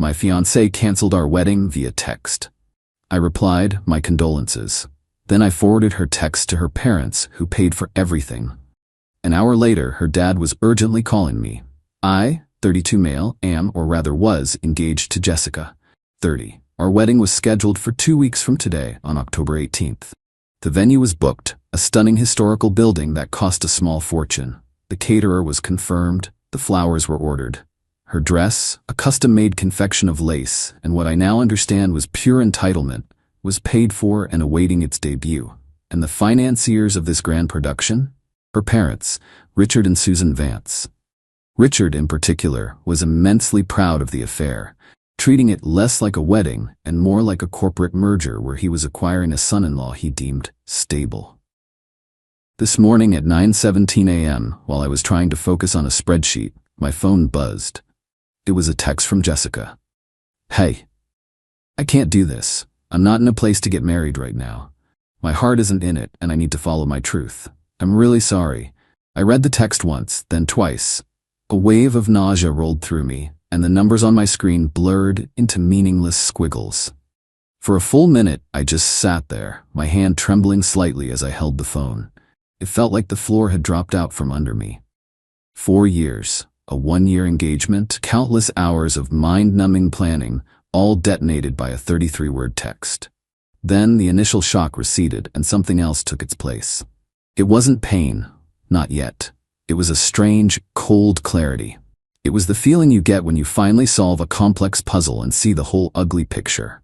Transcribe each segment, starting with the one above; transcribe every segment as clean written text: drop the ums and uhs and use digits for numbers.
My fiancée canceled our wedding via text. I replied, my condolences. Then I forwarded her text to her parents, who paid for everything. An hour later, her dad was urgently calling me. I, 32 male, am, or rather was, engaged to Jessica, 30. Our wedding was scheduled for 2 weeks from today, on October 18th. The venue was booked, a stunning historical building that cost a small fortune. The caterer was confirmed, the flowers were ordered. Her dress, a custom-made confection of lace, and what I now understand was pure entitlement, was paid for and awaiting its debut. And the financiers of this grand production? Her parents, Richard and Susan Vance. Richard, in particular, was immensely proud of the affair, treating it less like a wedding and more like a corporate merger where he was acquiring a son-in-law he deemed stable. This morning at 9:17 a.m., while I was trying to focus on a spreadsheet, my phone buzzed. It was a text from Jessica. Hey, I can't do this. I'm not in a place to get married right now. My heart isn't in it, and I need to follow my truth. I'm really sorry. I read the text once, then twice. A wave of nausea rolled through me, and the numbers on my screen blurred into meaningless squiggles. For a full minute, I just sat there, my hand trembling slightly as I held the phone. It felt like the floor had dropped out from under me. 4 years, a 1-year engagement, countless hours of mind-numbing planning, all detonated by a 33-word text. Then the initial shock receded and something else took its place. It wasn't pain, not yet. It was a strange, cold clarity. It was the feeling you get when you finally solve a complex puzzle and see the whole ugly picture.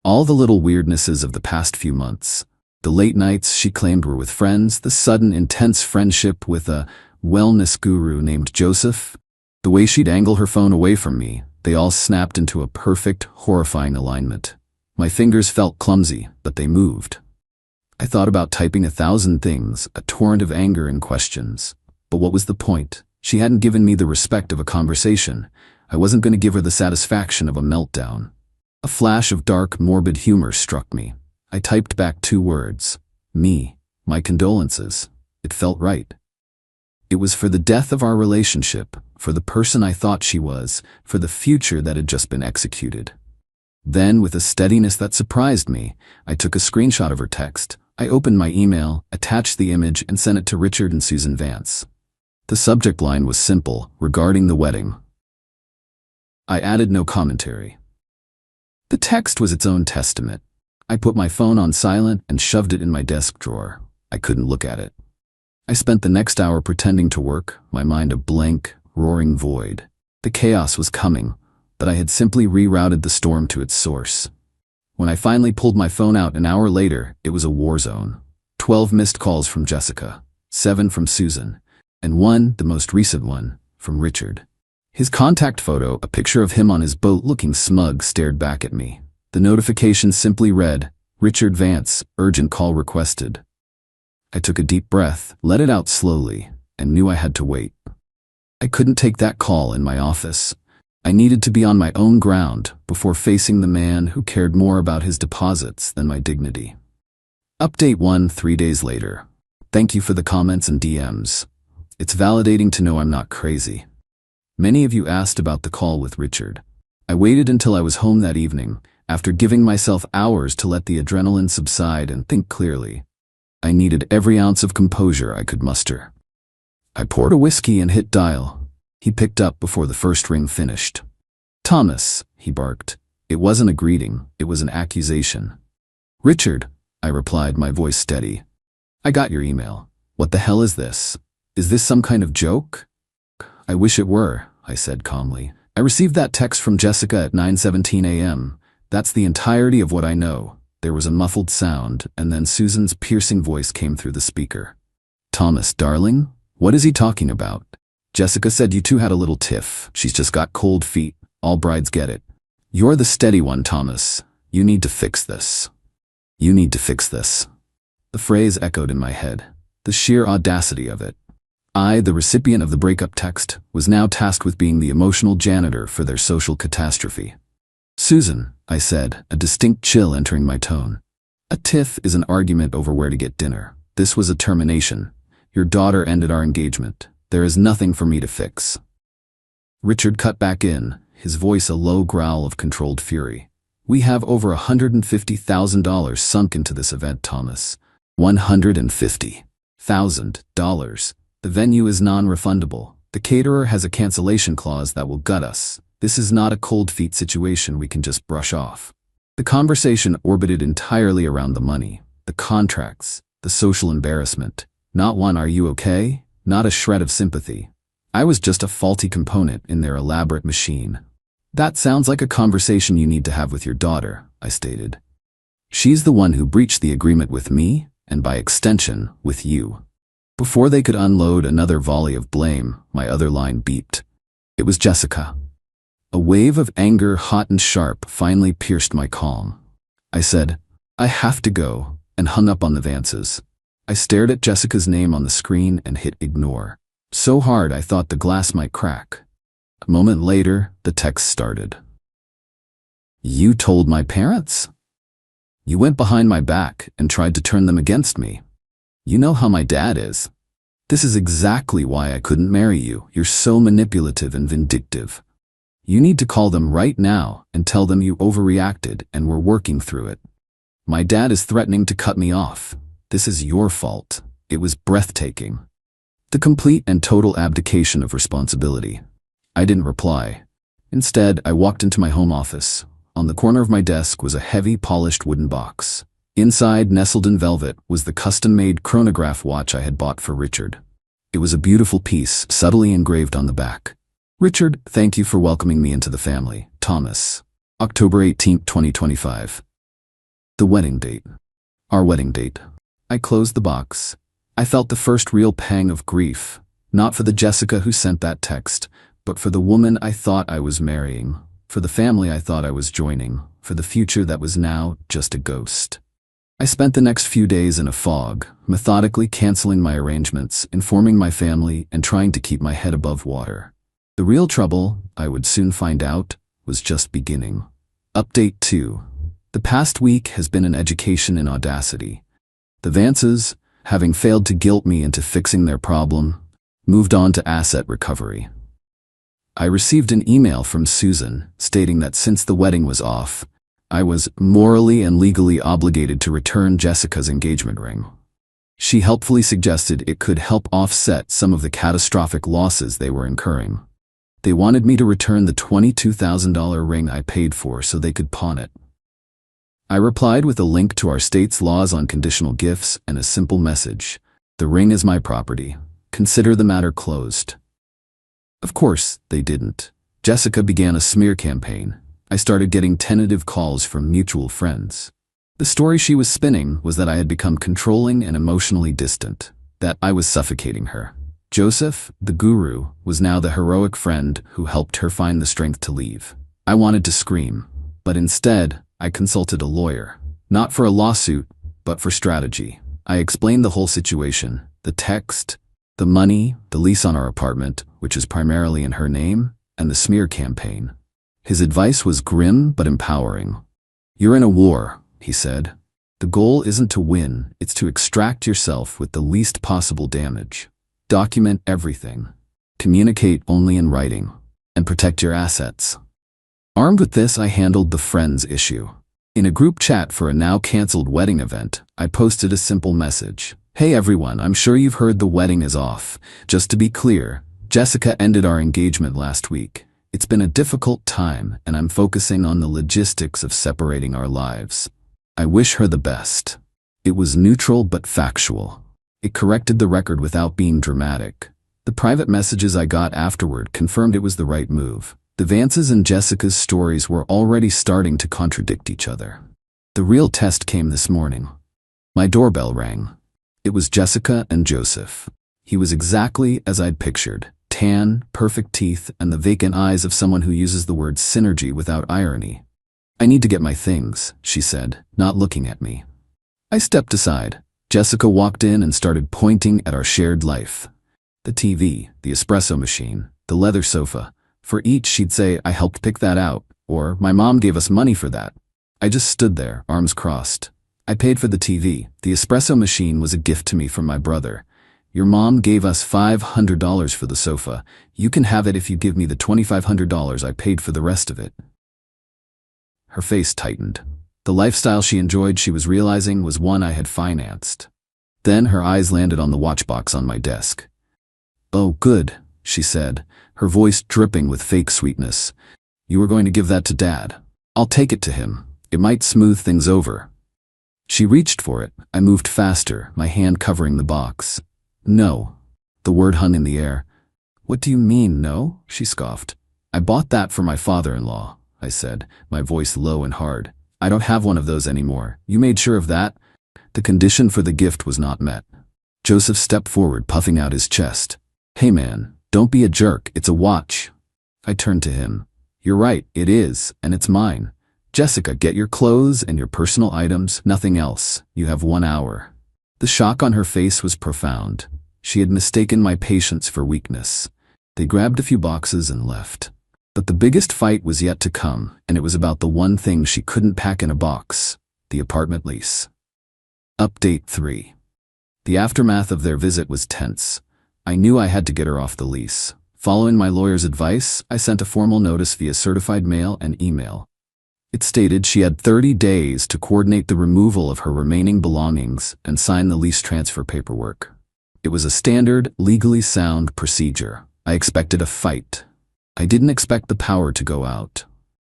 All the little weirdnesses of the past few months. The late nights she claimed were with friends, the sudden intense friendship with a wellness guru named Joseph, the way she'd angle her phone away from me, they all snapped into a perfect, horrifying alignment. My fingers felt clumsy, but they moved. I thought about typing 1,000 things, a torrent of anger and questions. But what was the point? She hadn't given me the respect of a conversation. I wasn't going to give her the satisfaction of a meltdown. A flash of dark, morbid humor struck me. I typed back 2 words. Me. My condolences. It felt right. It was for the death of our relationship, for the person I thought she was, for the future that had just been executed. Then, with a steadiness that surprised me, I took a screenshot of her text. I opened my email, attached the image, and sent it to Richard and Susan Vance. The subject line was simple, regarding the wedding. I added no commentary. The text was its own testament. I put my phone on silent and shoved it in my desk drawer. I couldn't look at it. I spent the next hour pretending to work, my mind a blank, roaring void. The chaos was coming, but I had simply rerouted the storm to its source. When I finally pulled my phone out an hour later, it was a war zone. 12 missed calls from Jessica, 7 from Susan, and 1, the most recent one, from Richard. His contact photo, a picture of him on his boat looking smug, stared back at me. The notification simply read, Richard Vance, urgent call requested. I took a deep breath, let it out slowly, and knew I had to wait. I couldn't take that call in my office. I needed to be on my own ground before facing the man who cared more about his deposits than my dignity. Update 1 3 days later. Thank you for the comments and DMs. It's validating to know I'm not crazy. Many of you asked about the call with Richard. I waited until I was home that evening, after giving myself hours to let the adrenaline subside and think clearly. I needed every ounce of composure I could muster. I poured a whiskey and hit dial. He picked up before the first ring finished. Thomas, he barked. It wasn't a greeting, it was an accusation. Richard, I replied, my voice steady. I got your email. What the hell is this? Is this some kind of joke? I wish it were, I said calmly. I received that text from Jessica at 9:17 a.m. That's the entirety of what I know. There was a muffled sound, and then Susan's piercing voice came through the speaker. Thomas, darling? What is he talking about? Jessica said you two had a little tiff. She's just got cold feet. All brides get it. You're the steady one, Thomas. You need to fix this. You need to fix this. The phrase echoed in my head. The sheer audacity of it. I, the recipient of the breakup text, was now tasked with being the emotional janitor for their social catastrophe. Susan, I said, a distinct chill entering my tone. A tiff is an argument over where to get dinner. This was a termination. Your daughter ended our engagement. There is nothing for me to fix. Richard cut back in, his voice a low growl of controlled fury. "We have over $150,000 sunk into this event, Thomas. $150,000. The venue is non-refundable. The caterer has a cancellation clause that will gut us. This is not a cold feet situation we can just brush off." The conversation orbited entirely around the money, the contracts, the social embarrassment. Not one "are you okay?" Not a shred of sympathy. I was just a faulty component in their elaborate machine. "That sounds like a conversation you need to have with your daughter," I stated. "She's the one who breached the agreement with me, and by extension, with you." Before they could unload another volley of blame, my other line beeped. It was Jessica. A wave of anger, hot and sharp, finally pierced my calm. I said, "I have to go," and hung up on the Vances. I stared at Jessica's name on the screen and hit ignore. So hard I thought the glass might crack. A moment later, the text started. "You told my parents? You went behind my back and tried to turn them against me. You know how my dad is. This is exactly why I couldn't marry you. You're so manipulative and vindictive. You need to call them right now and tell them you overreacted and we're working through it. My dad is threatening to cut me off. This is your fault." It was breathtaking. The complete and total abdication of responsibility. I didn't reply. Instead, I walked into my home office. On the corner of my desk was a heavy, polished wooden box. Inside, nestled in velvet, was the custom-made chronograph watch I had bought for Richard. It was a beautiful piece, subtly engraved on the back. "Richard, thank you for welcoming me into the family. Thomas. October 18, 2025. The wedding date. Our wedding date." I closed the box. I felt the first real pang of grief, not for the Jessica who sent that text, but for the woman I thought I was marrying, for the family I thought I was joining, for the future that was now just a ghost. I spent the next few days in a fog, methodically canceling my arrangements, informing my family, and trying to keep my head above water. The real trouble, I would soon find out, was just beginning. Update 2. The past week has been an education in audacity. The Vances, having failed to guilt me into fixing their problem, moved on to asset recovery. I received an email from Susan stating that since the wedding was off, I was morally and legally obligated to return Jessica's engagement ring. She helpfully suggested it could help offset some of the catastrophic losses they were incurring. They wanted me to return the $22,000 ring I paid for so they could pawn it. I replied with a link to our state's laws on conditional gifts and a simple message: "The ring is my property. Consider the matter closed." Of course, they didn't. Jessica began a smear campaign. I started getting tentative calls from mutual friends. The story she was spinning was that I had become controlling and emotionally distant, that I was suffocating her. Joseph, the guru, was now the heroic friend who helped her find the strength to leave. I wanted to scream, but instead, I consulted a lawyer, not for a lawsuit, but for strategy. I explained the whole situation, the text, the money, the lease on our apartment, which is primarily in her name, and the smear campaign. His advice was grim but empowering. "You're in a war," he said. "The goal isn't to win, it's to extract yourself with the least possible damage. Document everything. Communicate only in writing. And protect your assets." Armed with this, I handled the friends issue. In a group chat for a now-canceled wedding event, I posted a simple message. "Hey everyone, I'm sure you've heard the wedding is off. Just to be clear, Jessica ended our engagement last week. It's been a difficult time, and I'm focusing on the logistics of separating our lives. I wish her the best." It was neutral but factual. It corrected the record without being dramatic. The private messages I got afterward confirmed it was the right move. The Vances and Jessica's stories were already starting to contradict each other. The real test came this morning. My doorbell rang. It was Jessica and Joseph. He was exactly as I'd pictured. Tan, perfect teeth, and the vacant eyes of someone who uses the word synergy without irony. "I need to get my things," she said, not looking at me. I stepped aside. Jessica walked in and started pointing at our shared life. The TV, the espresso machine, the leather sofa. For each, she'd say, "I helped pick that out," or "My mom gave us money for that." I just stood there, arms crossed. I paid for the TV. The espresso machine was a gift to me from my brother. Your mom gave us $500 for the sofa. You can have it if you give me the $2,500 I paid for the rest of it." Her face tightened. The lifestyle she enjoyed, she was realizing, was one I had financed. Then her eyes landed on the watchbox on my desk. "Oh, good," she said, her voice dripping with fake sweetness. "You were going to give that to Dad. I'll take it to him. It might smooth things over." She reached for it. I moved faster, my hand covering the box. "No." The word hung in the air. "What do you mean, no?" she scoffed. "I bought that for my father-in-law," I said, my voice low and hard. "I don't have one of those anymore. You made sure of that?" The condition for the gift was not met. Joseph stepped forward, puffing out his chest. "Hey man, don't be a jerk. It's a watch." I turned to him. "You're right, it is, and it's mine. Jessica, get your clothes and your personal items, nothing else. You have 1 hour." The shock on her face was profound. She had mistaken my patience for weakness. They grabbed a few boxes and left. But the biggest fight was yet to come, and it was about the one thing she couldn't pack in a box: the apartment lease. Update 3. The aftermath of their visit was tense. I knew I had to get her off the lease. Following my lawyer's advice, I sent a formal notice via certified mail and email. It stated she had 30 days to coordinate the removal of her remaining belongings and sign the lease transfer paperwork. It was a standard, legally sound procedure. I expected a fight. I didn't expect the power to go out.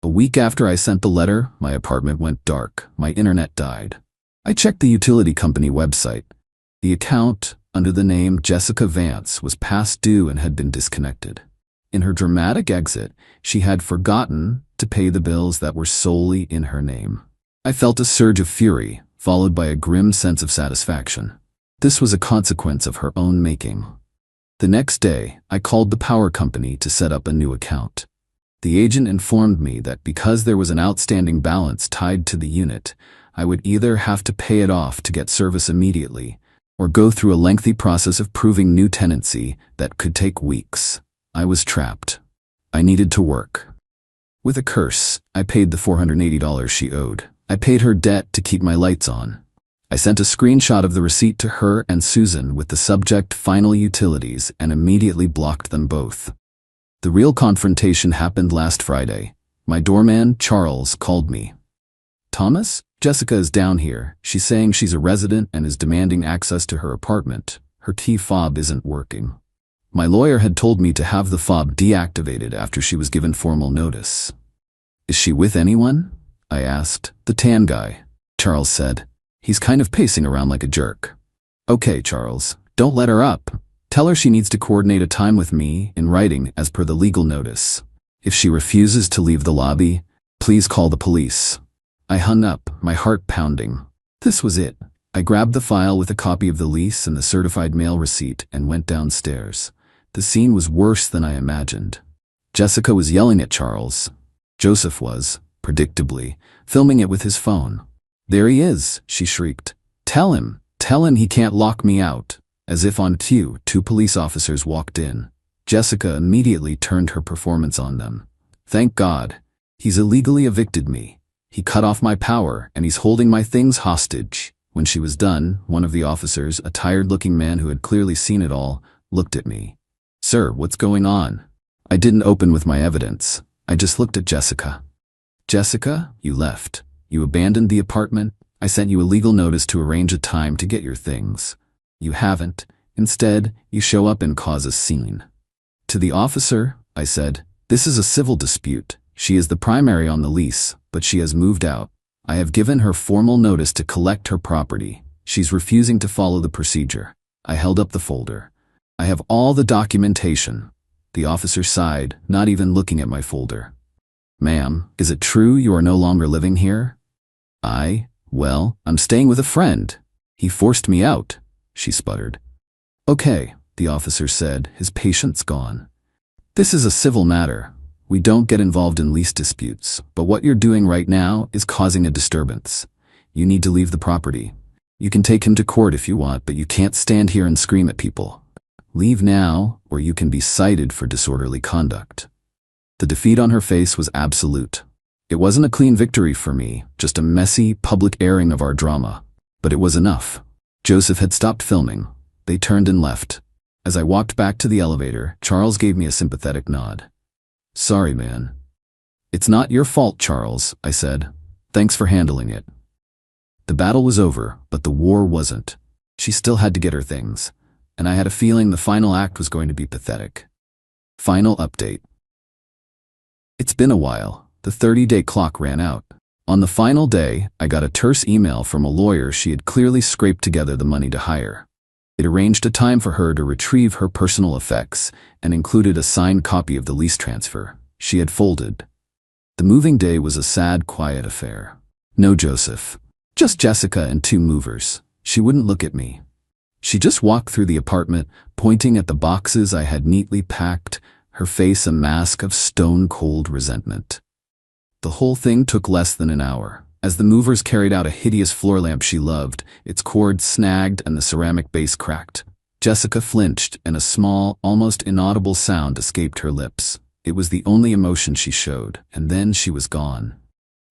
A week after I sent the letter, my apartment went dark. My internet died. I checked the utility company website. The account, under the name Jessica Vance, was past due and had been disconnected. In her dramatic exit, she had forgotten to pay the bills that were solely in her name. I felt a surge of fury, followed by a grim sense of satisfaction. This was a consequence of her own making. The next day, I called the power company to set up a new account. The agent informed me that because there was an outstanding balance tied to the unit, I would either have to pay it off to get service immediately, or go through a lengthy process of proving new tenancy that could take weeks. I was trapped. I needed to work. With a curse, I paid the $480 she owed. I paid her debt to keep my lights on. I sent a screenshot of the receipt to her and Susan with the subject "Final Utilities" and immediately blocked them both. The real confrontation happened last Friday. My doorman, Charles, called me. "Thomas, Jessica is down here. She's saying she's a resident and is demanding access to her apartment. Her key fob isn't working." My lawyer had told me to have the fob deactivated after she was given formal notice. "Is she with anyone?" I asked. "The tan guy," Charles said. "He's kind of pacing around like a jerk." "Okay, Charles, don't let her up. Tell her she needs to coordinate a time with me in writing as per the legal notice. If she refuses to leave the lobby, please call the police." I hung up, my heart pounding. This was it. I grabbed the file with a copy of the lease and the certified mail receipt and went downstairs. The scene was worse than I imagined. Jessica was yelling at Charles. Joseph was, predictably, filming it with his phone. "There he is," she shrieked. Tell him he can't lock me out." As if on cue, 2 police officers walked in. Jessica immediately turned her performance on them. "Thank God. He's illegally evicted me. He cut off my power, and he's holding my things hostage." When she was done, one of the officers, a tired-looking man who had clearly seen it all, looked at me. "Sir, what's going on?" I didn't open with my evidence. I just looked at Jessica. "Jessica, you left. You abandoned the apartment. I sent you a legal notice to arrange a time to get your things. You haven't. Instead, you show up and cause a scene." To the officer, I said, "This is a civil dispute. She is the primary on the lease, but she has moved out. I have given her formal notice to collect her property. She's refusing to follow the procedure." I held up the folder. "I have all the documentation." The officer sighed, not even looking at my folder. "Ma'am, is it true you are no longer living here?" Well, I'm staying with a friend. He forced me out," she sputtered. "Okay," the officer said, his patience gone. "This is a civil matter. We don't get involved in lease disputes, but what you're doing right now is causing a disturbance. You need to leave the property. You can take him to court if you want, but you can't stand here and scream at people. Leave now, or you can be cited for disorderly conduct." The defeat on her face was absolute. It wasn't a clean victory for me, just a messy, public airing of our drama. But it was enough. Joseph had stopped filming. They turned and left. As I walked back to the elevator, Charles gave me a sympathetic nod. "Sorry, man." "It's not your fault, Charles," I said. "Thanks for handling it." The battle was over, but the war wasn't. She still had to get her things, and I had a feeling the final act was going to be pathetic. Final update. It's been a while. The 30-day clock ran out. On the final day, I got a terse email from a lawyer she had clearly scraped together the money to hire. It arranged a time for her to retrieve her personal effects and included a signed copy of the lease transfer she had folded. The moving day was a sad, quiet affair. No Joseph. Just Jessica and 2 movers. She wouldn't look at me. She just walked through the apartment, pointing at the boxes I had neatly packed, her face a mask of stone-cold resentment. The whole thing took less than an hour. As the movers carried out a hideous floor lamp she loved, its cord snagged and the ceramic base cracked. Jessica flinched, and a small, almost inaudible sound escaped her lips. It was the only emotion she showed, and then she was gone.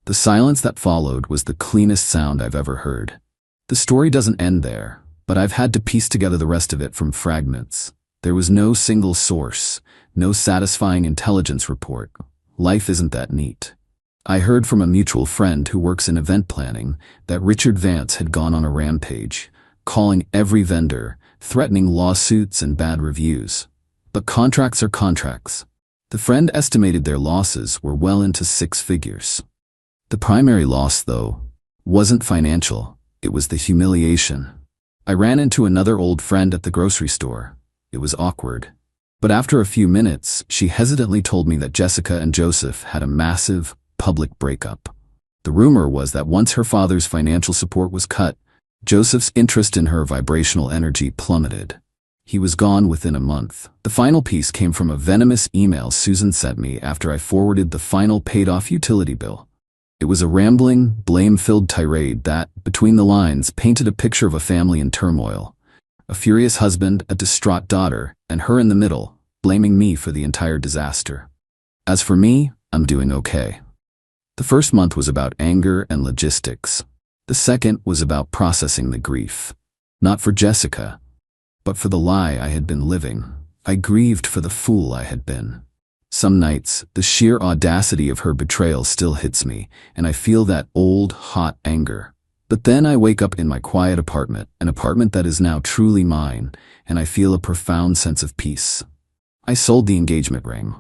The silence that followed was the cleanest sound I've ever heard. The story doesn't end there, but I've had to piece together the rest of it from fragments. There was no single source, no satisfying intelligence report. Life isn't that neat. I heard from a mutual friend who works in event planning that Richard Vance had gone on a rampage, calling every vendor, threatening lawsuits and bad reviews. But contracts are contracts. The friend estimated their losses were well into 6 figures. The primary loss, though, wasn't financial. It was the humiliation. I ran into another old friend at the grocery store. It was awkward. But after a few minutes, she hesitantly told me that Jessica and Joseph had a massive, public breakup. The rumor was that once her father's financial support was cut, Joseph's interest in her vibrational energy plummeted. He was gone within a month. The final piece came from a venomous email Susan sent me after I forwarded the final paid-off utility bill. It was a rambling, blame-filled tirade that, between the lines, painted a picture of a family in turmoil. A furious husband, a distraught daughter, and her in the middle, blaming me for the entire disaster. As for me, I'm doing okay. The first month was about anger and logistics. The second was about processing the grief. Not for Jessica, but for the lie I had been living. I grieved for the fool I had been. Some nights, the sheer audacity of her betrayal still hits me, and I feel that old, hot anger. But then I wake up in my quiet apartment, an apartment that is now truly mine, and I feel a profound sense of peace. I sold the engagement ring.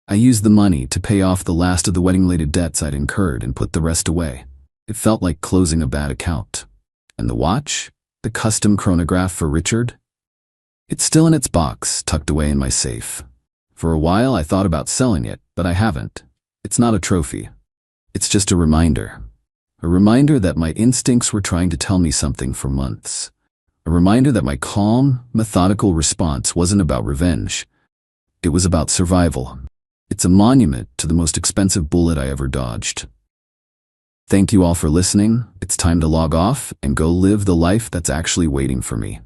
I used the money to pay off the last of the wedding-related debts I'd incurred and put the rest away. It felt like closing a bad account. And the watch? The custom chronograph for Richard? It's still in its box, tucked away in my safe. For a while I thought about selling it, but I haven't. It's not a trophy. It's just a reminder. A reminder that my instincts were trying to tell me something for months. A reminder that my calm, methodical response wasn't about revenge. It was about survival. It's a monument to the most expensive bullet I ever dodged. Thank you all for listening. It's time to log off and go live the life that's actually waiting for me.